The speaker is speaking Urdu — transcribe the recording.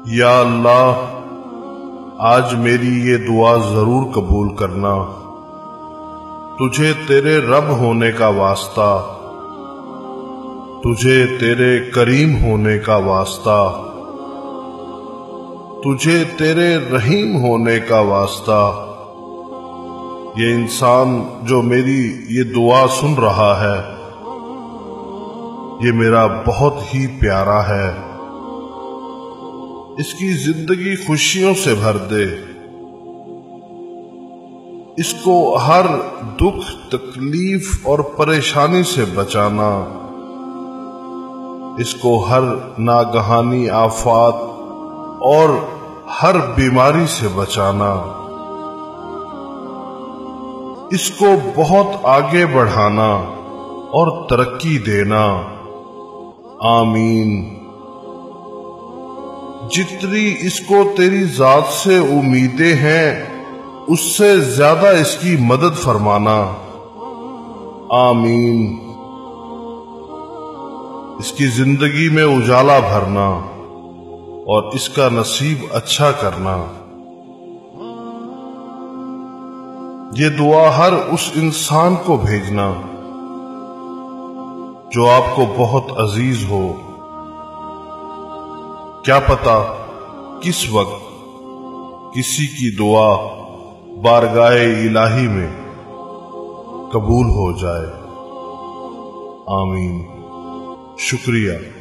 یا اللہ آج میری یہ دعا ضرور قبول کرنا، تجھے تیرے رب ہونے کا واسطہ، تجھے تیرے کریم ہونے کا واسطہ، تجھے تیرے رحیم ہونے کا واسطہ۔ یہ انسان جو میری یہ دعا سن رہا ہے، یہ میرا بہت ہی پیارا ہے، اس کی زندگی خوشیوں سے بھر دے، اس کو ہر دکھ تکلیف اور پریشانی سے بچانا، اس کو ہر ناگہانی آفات اور ہر بیماری سے بچانا، اس کو بہت آگے بڑھانا اور ترقی دینا۔ آمین۔ جتنی اس کو تیری ذات سے امیدیں ہیں اس سے زیادہ اس کی مدد فرمانا۔ آمین۔ اس کی زندگی میں اجالا بھرنا اور اس کا نصیب اچھا کرنا۔ یہ دعا ہر اس انسان کو بھیجنا جو آپ کو بہت عزیز ہو۔ کیا پتا کس وقت کسی کی دعا بارگاہ الہی میں قبول ہو جائے۔ آمین۔ شکریہ۔